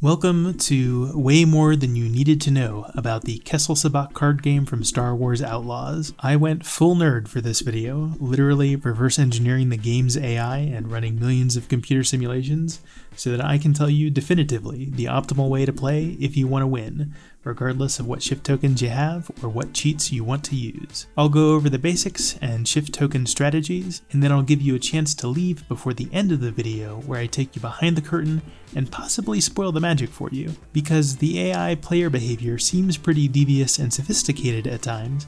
Welcome to way more than you needed to know about the Kessel Sabacc card game from Star Wars Outlaws. I went full nerd for this video, literally reverse engineering the game's AI and running millions of computer simulations so that I can tell you definitively the optimal way to play if you want to win, regardless of what shift tokens you have or what cheats you want to use. I'll go over the basics and shift token strategies, and then I'll give you a chance to leave before the end of the video where I take you behind the curtain and possibly spoil the magic for you, because the AI player behavior seems pretty devious and sophisticated at times,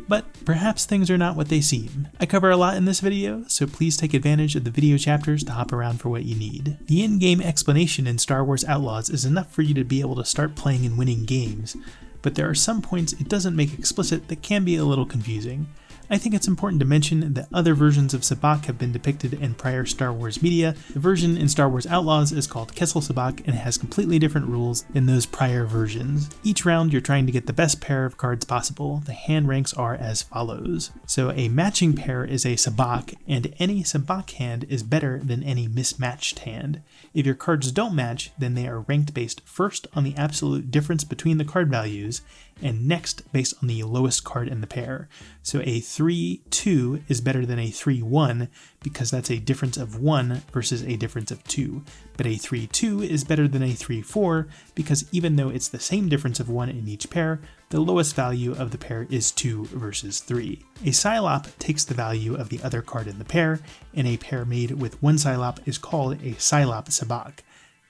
but perhaps things are not what they seem. I cover a lot in this video, so please take advantage of the video chapters to hop around for what you need. The in-game explanation in Star Wars Outlaws is enough for you to be able to start playing and winning games, but there are some points it doesn't make explicit that can be a little confusing. I think it's important to mention that other versions of Sabacc have been depicted in prior Star Wars media. The version in Star Wars Outlaws is called Kessel Sabacc and has completely different rules than those prior versions. Each round you're trying to get the best pair of cards possible. The hand ranks are as follows. So a matching pair is a Sabacc, and any Sabacc hand is better than any mismatched hand. If your cards don't match, then they are ranked based first on the absolute difference between the card values, and next based on the lowest card in the pair. So a 3-2 is better than a 3-1 because that's a difference of 1 versus a difference of 2. But a 3-2 is better than a 3-4 because even though it's the same difference of 1 in each pair, the lowest value of the pair is 2 versus 3. A Psylop takes the value of the other card in the pair, and a pair made with one Psylop is called a Psylop Sabacc.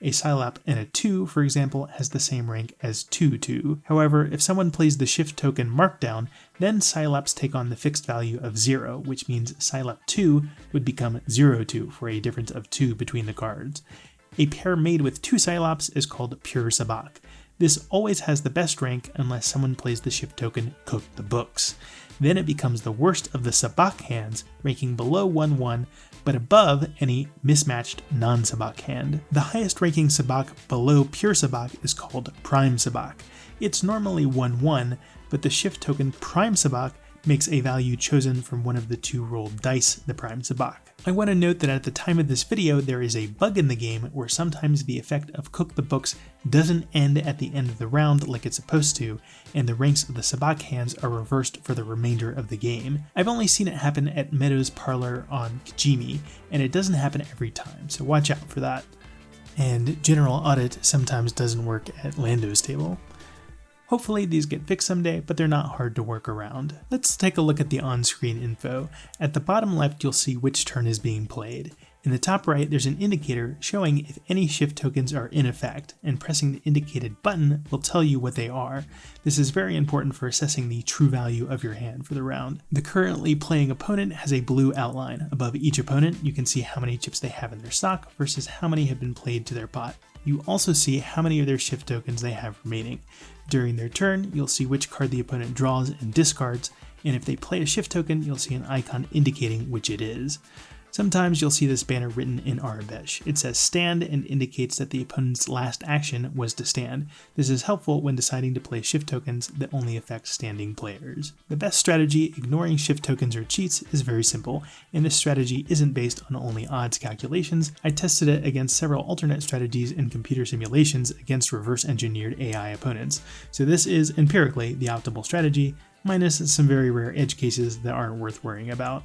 A Psylop and a 2, for example, has the same rank as 2-2. However, if someone plays the shift token Markdown, then Psylops take on the fixed value of 0, which means Psylop 2 would become 0-2 for a difference of 2 between the cards. A pair made with 2 Psylops is called Pure Sabacc. This always has the best rank unless someone plays the shift token Cook the Books. Then it becomes the worst of the Sabacc hands, ranking below 1-1, but above any mismatched non-Sabacc hand. The highest ranking Sabacc below Pure Sabacc is called Prime Sabacc. It's normally 1-1, but the shift token Prime Sabacc makes a value chosen from one of the 2 rolled dice, the Prime Sabacc. I want to note that at the time of this video there is a bug in the game where sometimes the effect of Cook the Books doesn't end at the end of the round like it's supposed to, and the ranks of the Sabacc hands are reversed for the remainder of the game. I've only seen it happen at Meadows Parlor on Kijimi, and it doesn't happen every time, so watch out for that. And General Audit sometimes doesn't work at Lando's table. Hopefully these get fixed someday, but they're not hard to work around. Let's take a look at the on-screen info. At the bottom left you'll see which turn is being played. In the top right there's an indicator showing if any shift tokens are in effect, and pressing the indicated button will tell you what they are. This is very important for assessing the true value of your hand for the round. The currently playing opponent has a blue outline. Above each opponent you can see how many chips they have in their stock versus how many have been played to their pot. You also see how many of their shift tokens they have remaining. During their turn, you'll see which card the opponent draws and discards, and if they play a shift token, you'll see an icon indicating which it is. Sometimes you'll see this banner written in Arabic. It says stand and indicates that the opponent's last action was to stand. This is helpful when deciding to play shift tokens that only affect standing players. The best strategy, ignoring shift tokens or cheats, is very simple, and this strategy isn't based on only odds calculations. I tested it against several alternate strategies in computer simulations against reverse engineered AI opponents. So this is empirically the optimal strategy, minus some very rare edge cases that aren't worth worrying about.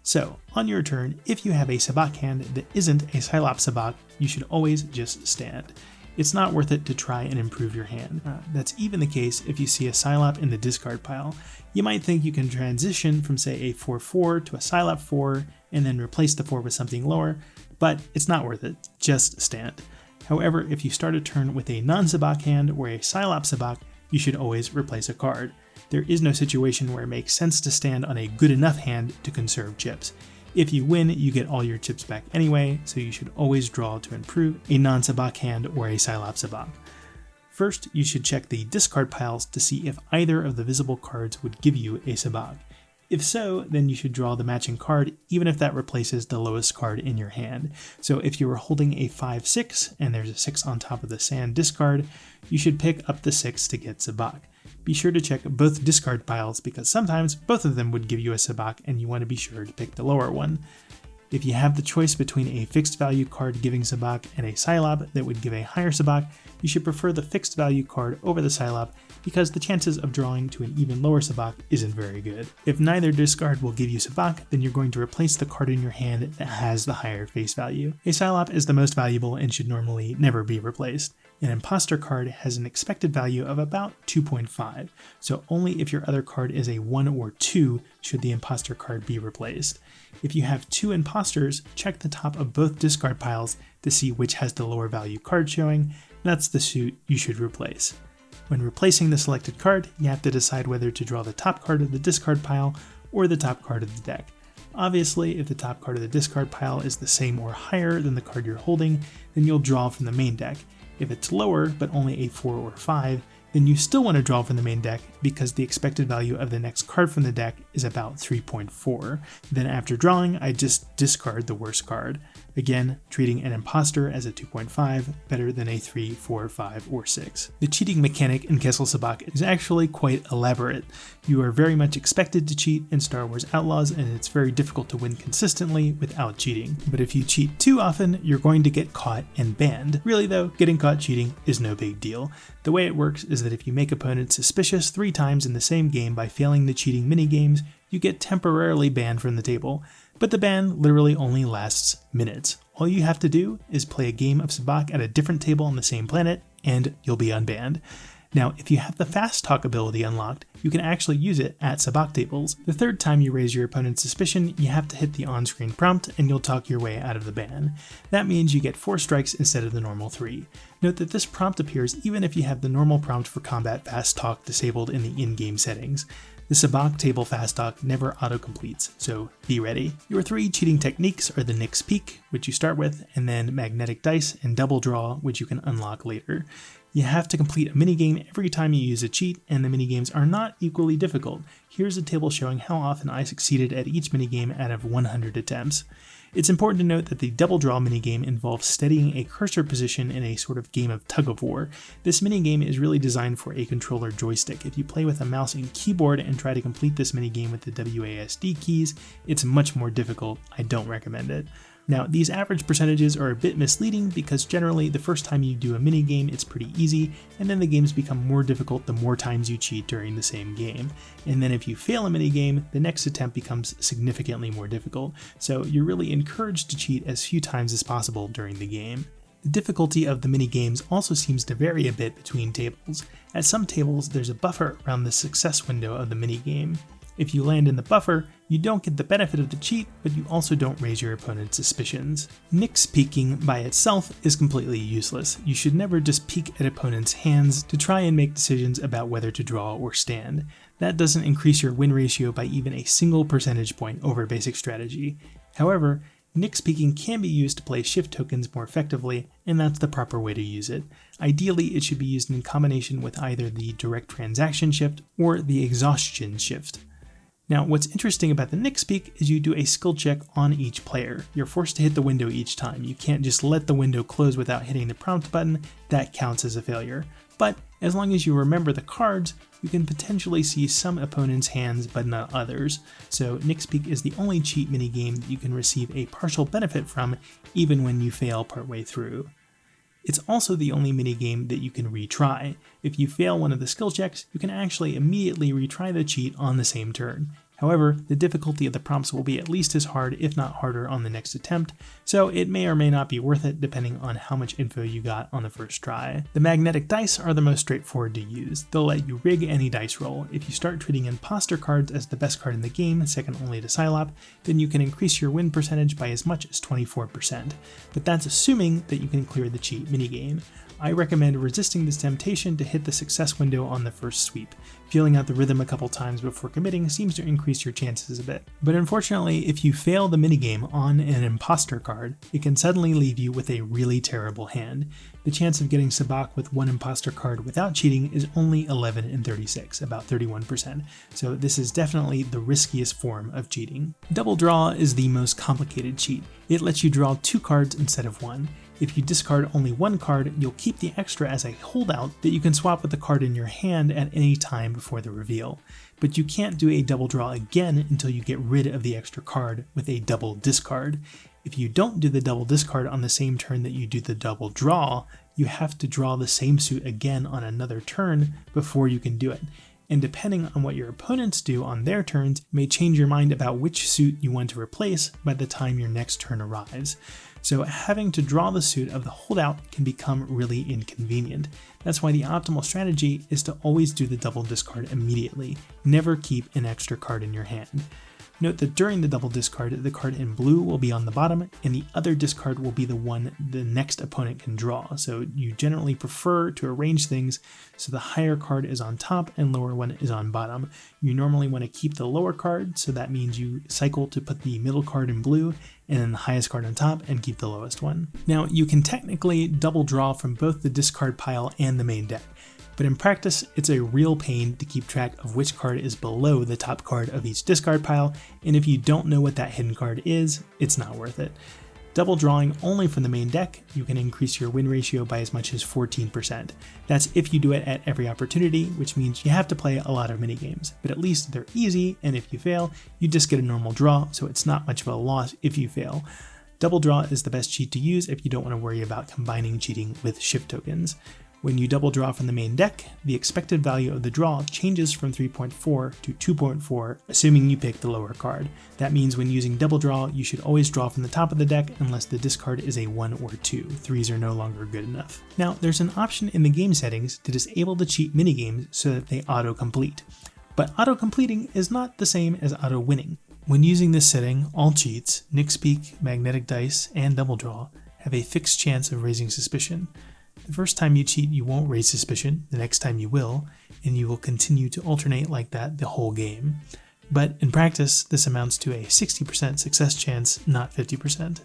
So, on your turn, if you have a Sabacc hand that isn't a Psylop Sabacc, you should always just stand. It's not worth it to try and improve your hand. That's even the case if you see a Psylop in the discard pile. You might think you can transition from say a 4-4 to a Psylop 4 and then replace the 4 with something lower, but it's not worth it, just stand. However, if you start a turn with a non-Sabacc hand or a Psylop Sabacc, you should always replace a card. There is no situation where it makes sense to stand on a good enough hand to conserve chips. If you win, you get all your chips back anyway, so you should always draw to improve a non-Sabacc hand or a Psylop Sabacc. First, you should check the discard piles to see if either of the visible cards would give you a Sabacc. If so, then you should draw the matching card even if that replaces the lowest card in your hand. So if you were holding a 5-6 and there's a 6 on top of the sand discard, you should pick up the 6 to get Sabacc. Be sure to check both discard piles because sometimes both of them would give you a Sabacc and you want to be sure to pick the lower one. If you have the choice between a fixed value card giving Sabacc and a Psylop that would give a higher Sabacc, you should prefer the fixed value card over the Psylop because the chances of drawing to an even lower Sabacc isn't very good. If neither discard will give you Sabacc, then you're going to replace the card in your hand that has the higher face value. A Psylop is the most valuable and should normally never be replaced. An imposter card has an expected value of about 2.5, so only if your other card is a 1 or 2 should the imposter card be replaced. If you have 2 imposters, check the top of both discard piles to see which has the lower value card showing. That's the suit you should replace. When replacing the selected card, you have to decide whether to draw the top card of the discard pile or the top card of the deck. Obviously, if the top card of the discard pile is the same or higher than the card you're holding, then you'll draw from the main deck. If it's lower, but only a 4 or 5, then you still want to draw from the main deck because the expected value of the next card from the deck is about 3.4. Then after drawing, I just discard the worst card. Again, treating an imposter as a 2.5 better than a 3, 4, 5, or 6. The cheating mechanic in Kessel Sabacc is actually quite elaborate. You are very much expected to cheat in Star Wars Outlaws, and it's very difficult to win consistently without cheating. But if you cheat too often, you're going to get caught and banned. Really though, getting caught cheating is no big deal. The way it works is that if you make opponents suspicious 3 times in the same game by failing the cheating minigames, you get temporarily banned from the table. But the ban literally only lasts minutes. All you have to do is play a game of Sabacc at a different table on the same planet, and you'll be unbanned. Now, if you have the Fast Talk ability unlocked, you can actually use it at Sabacc tables. The third time you raise your opponent's suspicion, you have to hit the on-screen prompt and you'll talk your way out of the ban. That means you get 4 strikes instead of the normal 3. Note that this prompt appears even if you have the normal prompt for combat Fast Talk disabled in the in-game settings. The Sabacc table Fast Talk never auto-completes, so be ready. Your 3 cheating techniques are the Nix Peek, which you start with, and then Magnetic Dice and Double Draw, which you can unlock later. You have to complete a minigame every time you use a cheat, and the minigames are not equally difficult. Here's a table showing how often I succeeded at each minigame out of 100 attempts. It's important to note that the Double Draw minigame involves steadying a cursor position in a sort of game of tug-of-war. This minigame is really designed for a controller joystick. If you play with a mouse and keyboard and try to complete this minigame with the WASD keys, it's much more difficult. I don't recommend it. Now, these average percentages are a bit misleading because generally the first time you do a minigame it's pretty easy, and then the games become more difficult the more times you cheat during the same game. And then if you fail a minigame, the next attempt becomes significantly more difficult, so you're really encouraged to cheat as few times as possible during the game. The difficulty of the minigames also seems to vary a bit between tables. At some tables, there's a buffer around the success window of the minigame. If you land in the buffer, you don't get the benefit of the cheat, but you also don't raise your opponent's suspicions. Nix Peeking by itself is completely useless. You should never just peek at opponents' hands to try and make decisions about whether to draw or stand. That doesn't increase your win ratio by even a single percentage point over basic strategy. However, Nix Peeking can be used to play shift tokens more effectively, and that's the proper way to use it. Ideally, it should be used in combination with either the direct transaction shift or the exhaustion shift. Now, what's interesting about the Nix Peek is you do a skill check on each player. You're forced to hit the window each time. You can't just let the window close without hitting the prompt button. That counts as a failure. But as long as you remember the cards, you can potentially see some opponents' hands but not others. So Nix Peek is the only cheat minigame that you can receive a partial benefit from even when you fail partway through. It's also the only minigame that you can retry. If you fail one of the skill checks, you can actually immediately retry the cheat on the same turn. However, the difficulty of the prompts will be at least as hard, if not harder, on the next attempt, so it may or may not be worth it depending on how much info you got on the first try. The magnetic dice are the most straightforward to use. They'll let you rig any dice roll. If you start treating imposter cards as the best card in the game, second only to Psylop, then you can increase your win percentage by as much as 24%. But that's assuming that you can clear the cheat minigame. I recommend resisting this temptation to hit the success window on the first sweep. Feeling out the rhythm a couple times before committing seems to increase your chances a bit. But unfortunately, if you fail the minigame on an imposter card, it can suddenly leave you with a really terrible hand. The chance of getting Sabacc with one imposter card without cheating is only 11 in 36, about 31%, so this is definitely the riskiest form of cheating. Double Draw is the most complicated cheat. It lets you draw 2 cards instead of 1. If you discard only one card, you'll keep the extra as a holdout that you can swap with the card in your hand at any time before the reveal. But you can't do a double draw again until you get rid of the extra card with a double discard. If you don't do the double discard on the same turn that you do the double draw, you have to draw the same suit again on another turn before you can do it. And depending on what your opponents do on their turns, may change your mind about which suit you want to replace by the time your next turn arrives. So having to draw the suit of the holdout can become really inconvenient. That's why the optimal strategy is to always do the double discard immediately. Never keep an extra card in your hand. Note that during the double discard, the card in blue will be on the bottom, and the other discard will be the one the next opponent can draw. So you generally prefer to arrange things so the higher card is on top and lower one is on bottom. You normally want to keep the lower card, so that means you cycle to put the middle card in blue, and then the highest card on top, and keep the lowest one. Now, you can technically double draw from both the discard pile and the main deck. But in practice, it's a real pain to keep track of which card is below the top card of each discard pile, and if you don't know what that hidden card is, it's not worth it. Double drawing only from the main deck, you can increase your win ratio by as much as 14%. That's if you do it at every opportunity, which means you have to play a lot of minigames, but at least they're easy, and if you fail, you just get a normal draw, so it's not much of a loss if you fail. Double draw is the best cheat to use if you don't want to worry about combining cheating with shift tokens. When you double draw from the main deck, the expected value of the draw changes from 3.4 to 2.4, assuming you pick the lower card. That means when using double draw, you should always draw from the top of the deck unless the discard is a 1 or 2. 3s are no longer good enough. Now, there's an option in the game settings to disable the cheat minigames so that they auto-complete. But auto-completing is not the same as auto-winning. When using this setting, all cheats, Nix Peek, Magnetic Dice, and Double Draw, have a fixed chance of raising suspicion. The first time you cheat, you won't raise suspicion, the next time you will, and you will continue to alternate like that the whole game. But in practice, this amounts to a 60% success chance, not 50%.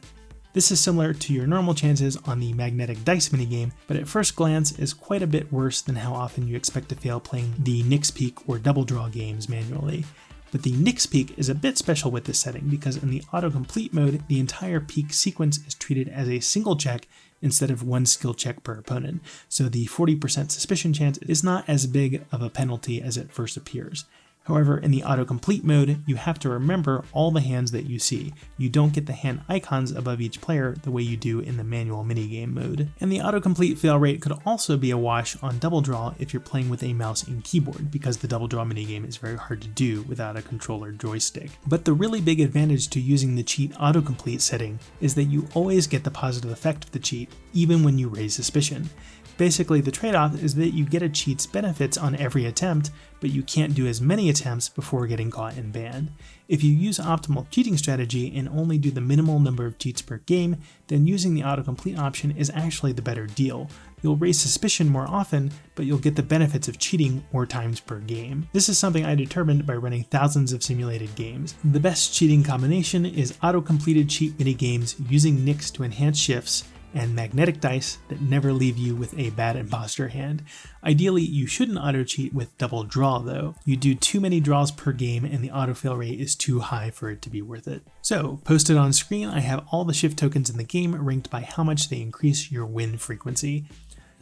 This is similar to your normal chances on the Magnetic Dice minigame, but at first glance is quite a bit worse than how often you expect to fail playing the Nix Peek or Double Draw games manually. But the Nix Peek is a bit special with this setting because in the autocomplete mode, the entire peek sequence is treated as a single check instead of one skill check per opponent, so the 40% suspicion chance is not as big of a penalty as it first appears. However, in the autocomplete mode, you have to remember all the hands that you see. You don't get the hand icons above each player the way you do in the manual minigame mode. And the autocomplete fail rate could also be a wash on Double Draw if you're playing with a mouse and keyboard, because the Double Draw minigame is very hard to do without a controller joystick. But the really big advantage to using the cheat autocomplete setting is that you always get the positive effect of the cheat, even when you raise suspicion. Basically, the trade-off is that you get a cheat's benefits on every attempt, but you can't do as many attempts before getting caught and banned. If you use optimal cheating strategy and only do the minimal number of cheats per game, then using the autocomplete option is actually the better deal. You'll raise suspicion more often, but you'll get the benefits of cheating more times per game. This is something I determined by running thousands of simulated games. The best cheating combination is auto-completed cheat minigames using Nix to enhance shifts, and Magnetic Dice that never leave you with a bad imposter hand. Ideally, you shouldn't auto-cheat with Double Draw though. You do too many draws per game and the auto-fail rate is too high for it to be worth it. So, posted on screen, I have all the shift tokens in the game ranked by how much they increase your win frequency.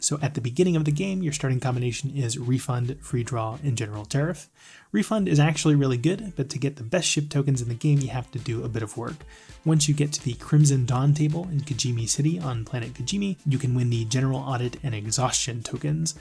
So at the beginning of the game, your starting combination is Refund, Free Draw, and General Tariff. Refund is actually really good, but to get the best shift tokens in the game, you have to do a bit of work. Once you get to the Crimson Dawn table in Kijimi City on planet Kijimi, you can win the General Audit and Exhaustion tokens.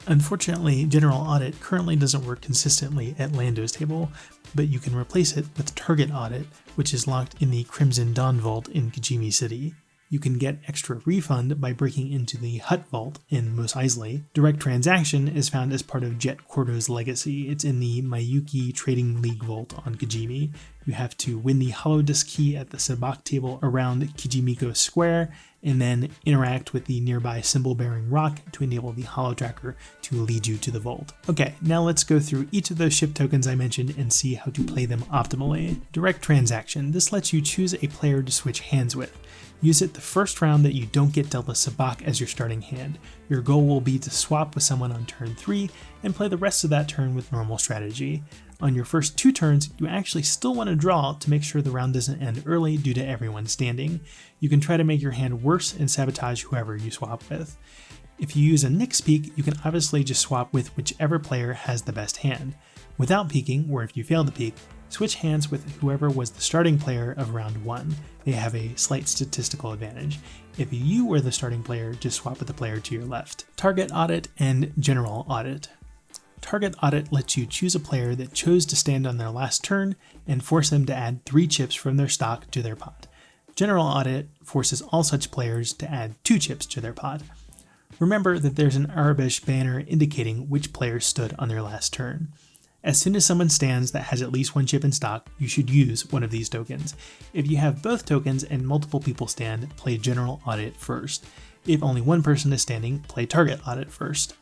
Unfortunately, General Audit currently doesn't work consistently at Lando's table, but you can replace it with Target Audit, which is locked in the Crimson Dawn Vault in Kijimi City. You can get extra refund by breaking into the Hut Vault in Mos Eisley. Direct Transaction is found as part of Jet Cordo's legacy. It's in the Mayuki Trading League Vault on Kijimi. You have to win the Holodisk key at the Sabacc table around Kijimiko Square, and then interact with the nearby symbol-bearing rock to enable the Holo Tracker to lead you to the vault. Okay, now let's go through each of those shift tokens I mentioned and see how to play them optimally. Direct Transaction. This lets you choose a player to switch hands with. Use it the first round that you don't get dealt a Sabacc as your starting hand. Your goal will be to swap with someone on turn 3 and play the rest of that turn with normal strategy. On your first 2 turns, you actually still want to draw to make sure the round doesn't end early due to everyone standing. You can try to make your hand worse and sabotage whoever you swap with. If you use a Nix Peek, you can obviously just swap with whichever player has the best hand. Without peeking, or if you fail to peek, switch hands with whoever was the starting player of round 1. They have a slight statistical advantage. If you were the starting player, just swap with the player to your left. Target Audit and General Audit. Target Audit lets you choose a player that chose to stand on their last turn and force them to add 3 chips from their stock to their pot. General Audit forces all such players to add 2 chips to their pot. Remember that there's an Arabic banner indicating which player stood on their last turn. As soon as someone stands that has at least 1 chip in stock, you should use one of these tokens. If you have both tokens and multiple people stand, play General Audit first. If only one person is standing, play Target Audit first.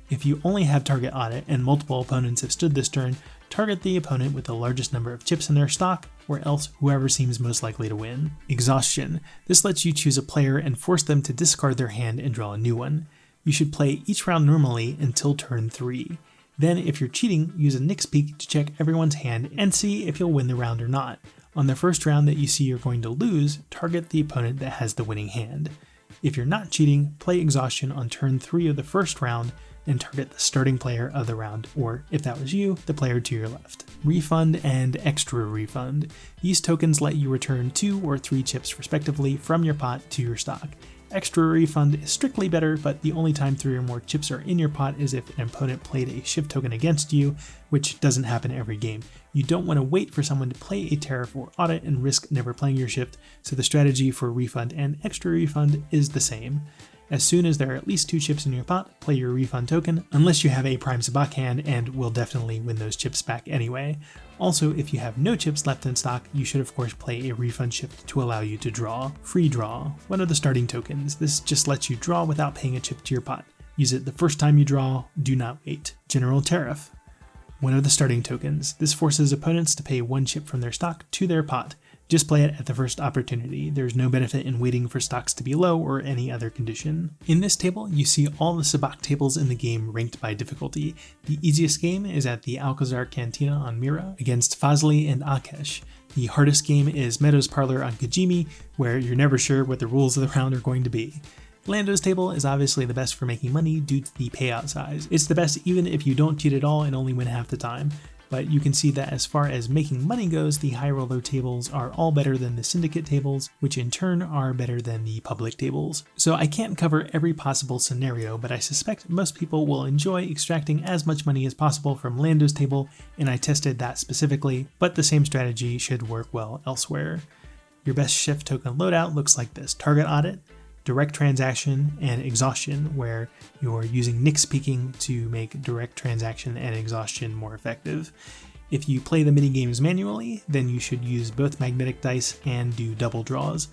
If you only have Target Audit and multiple opponents have stood this turn, target the opponent with the largest number of chips in their stock, or else whoever seems most likely to win. Exhaustion. This lets you choose a player and force them to discard their hand and draw a new one. You should play each round normally until turn 3. Then, if you're cheating, use a Nix Peek to check everyone's hand and see if you'll win the round or not. On the first round that you see you're going to lose, target the opponent that has the winning hand. If you're not cheating, play Exhaustion on turn 3 of the first round and target the starting player of the round, or if that was you, the player to your left. Refund and Extra Refund. These tokens let you return 2 or 3 chips respectively from your pot to your stock. Extra Refund is strictly better, but the only time 3 or more chips are in your pot is if an opponent played a shift token against you, which doesn't happen every game. You don't want to wait for someone to play a Tariff or Audit and risk never playing your shift, so the strategy for Refund and Extra Refund is the same. As soon as there are at least 2 chips in your pot, play your Refund token, unless you have a Prime Sabacc hand and will definitely win those chips back anyway. Also, if you have no chips left in stock, you should of course play a Refund shift to allow you to draw. Free Draw. One of the starting tokens. This just lets you draw without paying a chip to your pot. Use it the first time you draw, do not wait. General Tariff. One of the starting tokens. This forces opponents to pay 1 chip from their stock to their pot. Just play it at the first opportunity. There's no benefit in waiting for stocks to be low or any other condition. In this table, you see all the Sabacc tables in the game ranked by difficulty. The easiest game is at the Alcazar Cantina on Mira against Fazli and Akesh. The hardest game is Meadows Parlor on Kajimi, where you're never sure what the rules of the round are going to be. Lando's table is obviously the best for making money due to the payout size. It's the best even if you don't cheat at all and only win half the time. But you can see that as far as making money goes, the high roller tables are all better than the syndicate tables, which in turn are better than the public tables. So I can't cover every possible scenario, but I suspect most people will enjoy extracting as much money as possible from Lando's table, and I tested that specifically, but the same strategy should work well elsewhere. Your best shift token loadout looks like this: Target Audit, Direct Transaction, and Exhaustion, where you're using Nix Peeking to make Direct Transaction and Exhaustion more effective. If you play the minigames manually, then you should use both magnetic dice and do double draws.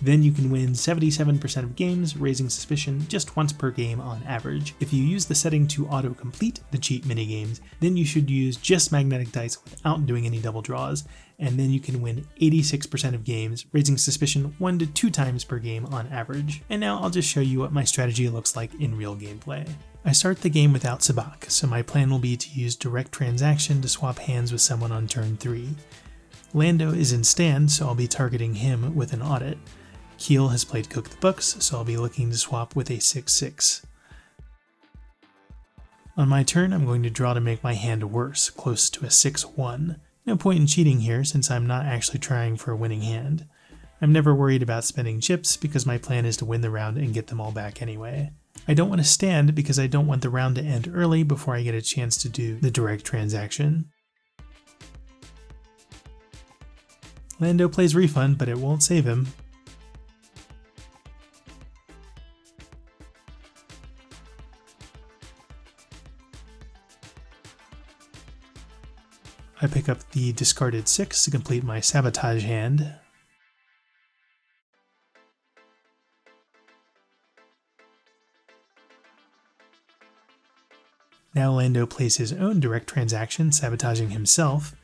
Then you can win 77% of games, raising suspicion just once per game on average. If you use the setting to auto-complete the cheat minigames, then you should use just magnetic dice without doing any double draws, and then you can win 86% of games, raising suspicion 1 to 2 times per game on average. And now I'll just show you what my strategy looks like in real gameplay. I start the game without Sabacc, so my plan will be to use Direct Transaction to swap hands with someone on turn 3. Lando is in stand, so I'll be targeting him with an Audit. Keel has played Cook the Books, so I'll be looking to swap with a 6-6. On my turn, I'm going to draw to make my hand worse, close to a 6-1. No point in cheating here since I'm not actually trying for a winning hand. I'm never worried about spending chips because my plan is to win the round and get them all back anyway. I don't want to stand because I don't want the round to end early before I get a chance to do the Direct Transaction. Lando plays Refund, but it won't save him. I pick up the discarded 6 to complete my Sabotage hand. Now Lando plays his own Direct Transaction, sabotaging himself.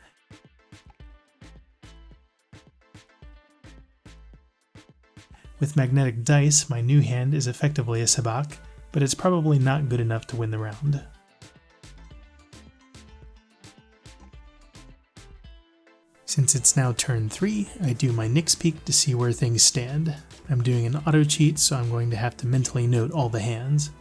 With magnetic dice, my new hand is effectively a Sabacc, but it's probably not good enough to win the round. Since it's now turn 3, I do my Nix Peek to see where things stand. I'm doing an auto cheat, so I'm going to have to mentally note all the hands.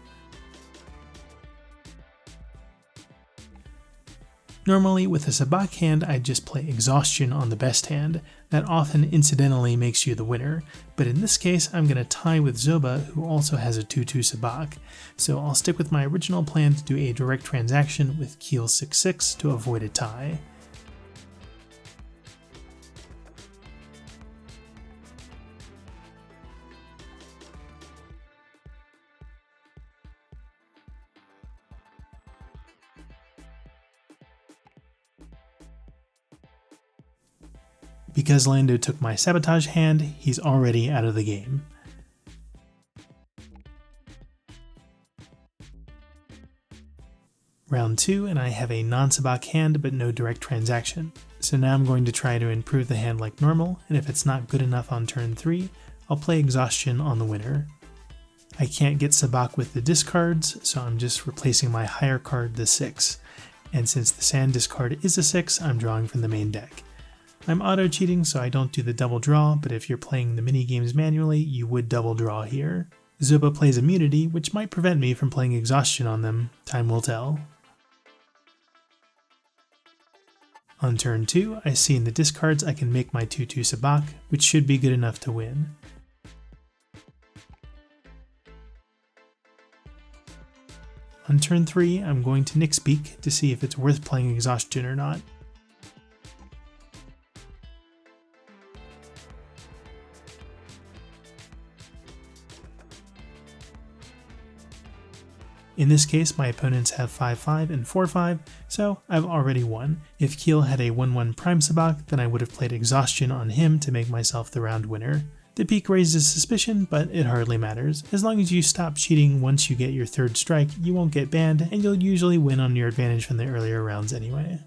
Normally, with a Sabacc hand, I'd just play Exhaustion on the best hand. That often incidentally makes you the winner, but in this case, I'm going to tie with Zoba, who also has a 2-2 Sabacc. So I'll stick with my original plan to do a direct transaction with Keel 6-6 to avoid a tie. Because Lando took my Sabotage hand, he's already out of the game. Round 2, and I have a non-Sabacc hand but no direct transaction. So now I'm going to try to improve the hand like normal, and if it's not good enough on turn 3, I'll play Exhaustion on the winner. I can't get Sabacc with the discards, so I'm just replacing my higher card, the 6. And since the sand discard is a 6, I'm drawing from the main deck. I'm auto-cheating, so I don't do the double draw, but if you're playing the mini-games manually, you would double draw here. Zoba plays Immunity, which might prevent me from playing Exhaustion on them. Time will tell. On turn 2, I see in the discards I can make my 2-2 Sabacc, which should be good enough to win. On turn 3, I'm going to Nix Peek to see if it's worth playing Exhaustion or not. In this case, my opponents have 5-5 and 4-5, so I've already won. If Keel had a 1-1 Prime Sabacc, then I would have played Exhaustion on him to make myself the round winner. The peek raises suspicion, but it hardly matters. As long as you stop cheating once you get your third strike, you won't get banned, and you'll usually win on your advantage from the earlier rounds anyway.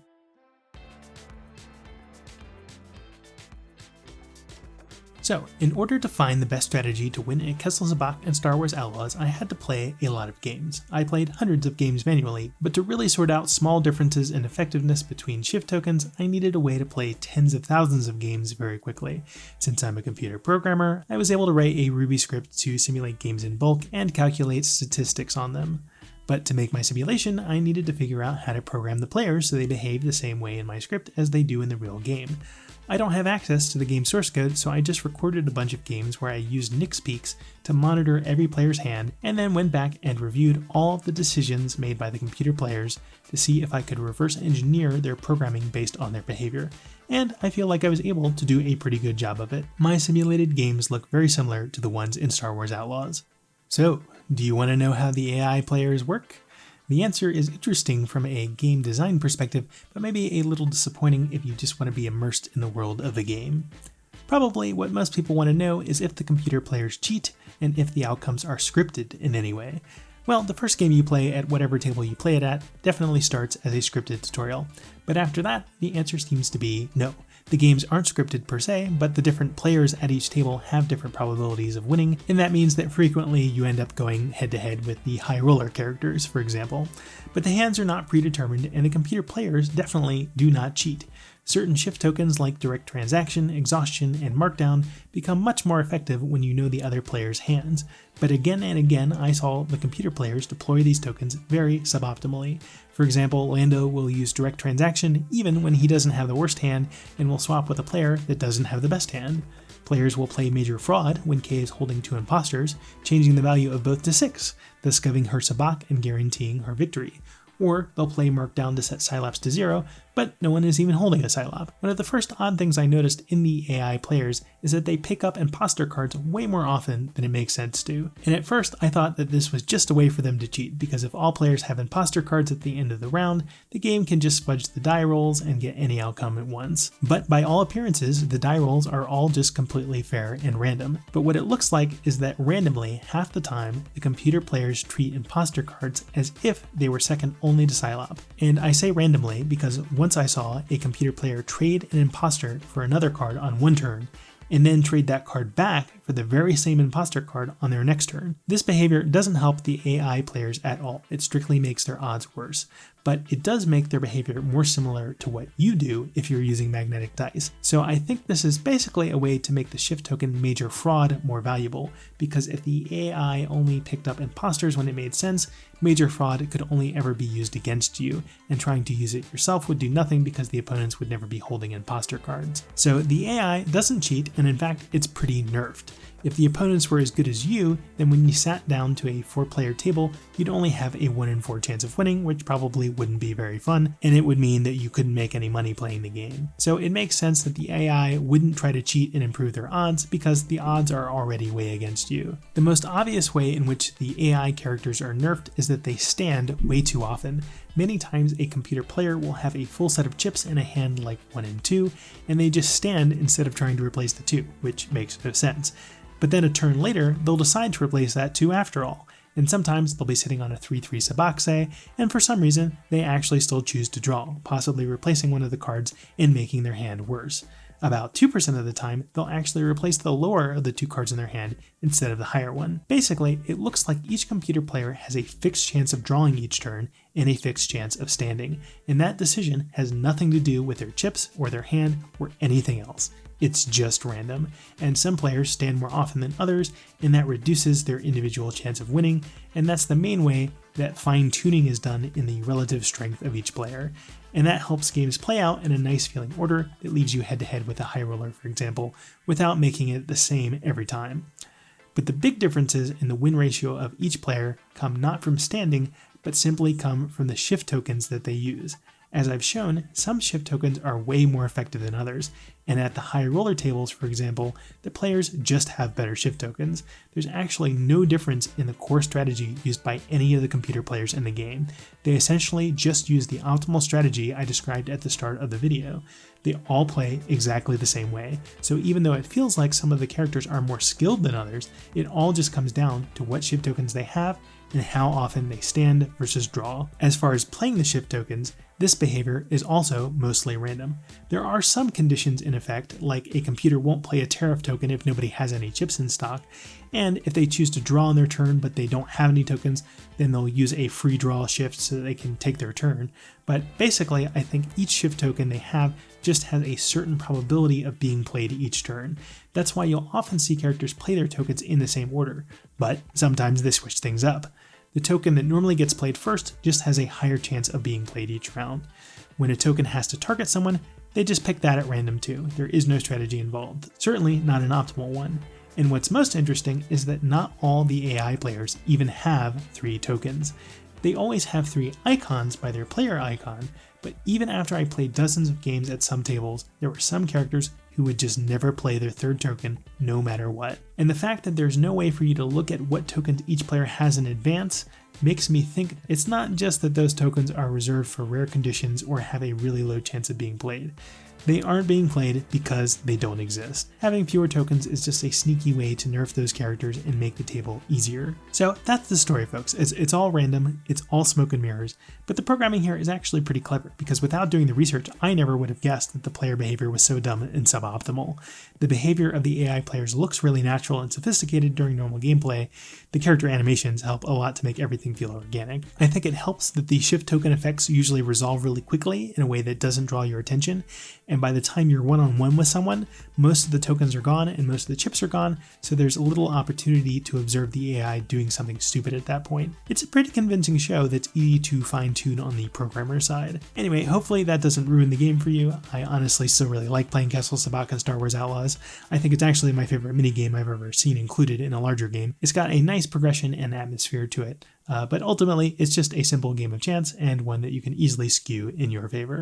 So, in order to find the best strategy to win at Kessel Sabacc and Star Wars Outlaws, I had to play a lot of games. I played hundreds of games manually, but to really sort out small differences in effectiveness between shift tokens, I needed a way to play tens of thousands of games very quickly. Since I'm a computer programmer, I was able to write a Ruby script to simulate games in bulk and calculate statistics on them. But to make my simulation, I needed to figure out how to program the players so they behave the same way in my script as they do in the real game. I don't have access to the game source code, so I just recorded a bunch of games where I used Nix Peeks to monitor every player's hand, and then went back and reviewed all the decisions made by the computer players to see if I could reverse engineer their programming based on their behavior. And I feel like I was able to do a pretty good job of it. My simulated games look very similar to the ones in Star Wars Outlaws. So, do you want to know how the AI players work? The answer is interesting from a game design perspective, but maybe a little disappointing if you just want to be immersed in the world of the game. Probably what most people want to know is if the computer players cheat, and if the outcomes are scripted in any way. Well, the first game you play at whatever table you play it at definitely starts as a scripted tutorial, but after that, the answer seems to be no. The games aren't scripted per se, but the different players at each table have different probabilities of winning, and that means that frequently you end up going head-to-head with the high roller characters, for example. But the hands are not predetermined, and the computer players definitely do not cheat. Certain shift tokens like Direct Transaction, Exhaustion, and Markdown become much more effective when you know the other player's hands, but again and again I saw the computer players deploy these tokens very suboptimally. For example, Lando will use Direct Transaction even when he doesn't have the worst hand, and will swap with a player that doesn't have the best hand. Players will play Major Fraud when Kay is holding 2 imposters, changing the value of both to 6, thus giving her Sabacc and guaranteeing her victory. Or they'll play Markdown to set Psylapse to 0, but no one is even holding a Psylap. One of the first odd things I noticed in the AI players is that they pick up imposter cards way more often than it makes sense to. And at first I thought that this was just a way for them to cheat, because if all players have imposter cards at the end of the round, the game can just fudge the die rolls and get any outcome at once. But by all appearances, the die rolls are all just completely fair and random. But what it looks like is that randomly, half the time, the computer players treat imposter cards as if they were second only to Psylap. And I say randomly because once I saw a computer player trade an imposter for another card on one turn, and then trade that card back for the very same imposter card on their next turn. This behavior doesn't help the AI players at all. It strictly makes their odds worse, but it does make their behavior more similar to what you do if you're using magnetic dice. So I think this is basically a way to make the shift token major fraud more valuable, because if the AI only picked up imposters when it made sense, major fraud could only ever be used against you, and trying to use it yourself would do nothing because the opponents would never be holding imposter cards. So the AI doesn't cheat, and in fact it's pretty nerfed. If the opponents were as good as you, then when you sat down to a 4-player table, you'd only have a 1 in 4 chance of winning, which probably wouldn't be very fun, and it would mean that you couldn't make any money playing the game. So it makes sense that the AI wouldn't try to cheat and improve their odds, because the odds are already way against you. The most obvious way in which the AI characters are nerfed is that they stand way too often. Many times a computer player will have a full set of chips in a hand like 1 and 2, and they just stand instead of trying to replace the 2, which makes no sense. But then a turn later, they'll decide to replace that 2 after all, and sometimes they'll be sitting on a 3/3 Sabacc, and for some reason, they actually still choose to draw, possibly replacing one of the cards and making their hand worse. About 2% of the time, they'll actually replace the lower of the 2 cards in their hand instead of the higher one. Basically, it looks like each computer player has a fixed chance of drawing each turn and a fixed chance of standing, and that decision has nothing to do with their chips or their hand or anything else. It's just random, and some players stand more often than others, and that reduces their individual chance of winning, and that's the main way that fine-tuning is done in the relative strength of each player. And that helps games play out in a nice feeling order that leaves you head-to-head with a high roller, for example, without making it the same every time. But the big differences in the win ratio of each player come not from standing, but simply come from the shift tokens that they use. As I've shown, some shift tokens are way more effective than others, and at the high roller tables, for example, the players just have better shift tokens. There's actually no difference in the core strategy used by any of the computer players in the game. They essentially just use the optimal strategy I described at the start of the video. They all play exactly the same way, so even though it feels like some of the characters are more skilled than others, it all just comes down to what shift tokens they have and how often they stand versus draw. As far as playing the shift tokens, this behavior is also mostly random. There are some conditions in effect, like a computer won't play a Tariff token if nobody has any chips in stock, and if they choose to draw on their turn but they don't have any tokens, then they'll use a free draw shift so that they can take their turn. But basically, I think each shift token they have just has a certain probability of being played each turn. That's why you'll often see characters play their tokens in the same order, but sometimes they switch things up. The token that normally gets played first just has a higher chance of being played each round. When a token has to target someone, they just pick that at random too. There is no strategy involved, certainly not an optimal one. And what's most interesting is that not all the AI players even have 3 tokens. They always have 3 icons by their player icon, but even after I played dozens of games at some tables, there were some characters who would just never play their 3rd token no matter what. And the fact that there's no way for you to look at what tokens each player has in advance makes me think it's not just that those tokens are reserved for rare conditions or have a really low chance of being played. They aren't being played because they don't exist. Having fewer tokens is just a sneaky way to nerf those characters and make the table easier. So that's the story, folks. It's all random, it's all smoke and mirrors, but the programming here is actually pretty clever, because without doing the research, I never would have guessed that the player behavior was so dumb and suboptimal. The behavior of the AI players looks really natural and sophisticated during normal gameplay. The character animations help a lot to make everything feel organic. I think it helps that the shift token effects usually resolve really quickly in a way that doesn't draw your attention, and by the time you're one-on-one with someone, most of the tokens are gone and most of the chips are gone, so there's a little opportunity to observe the AI doing something stupid at that point. It's a pretty convincing show that's easy to fine-tune on the programmer side. Anyway, hopefully that doesn't ruin the game for you. I honestly still really like playing Kessel Sabacc and Star Wars Outlaws. I think it's actually my favorite minigame I've ever seen included in a larger game. It's got a nice progression and atmosphere to it, but ultimately it's just a simple game of chance and one that you can easily skew in your favor.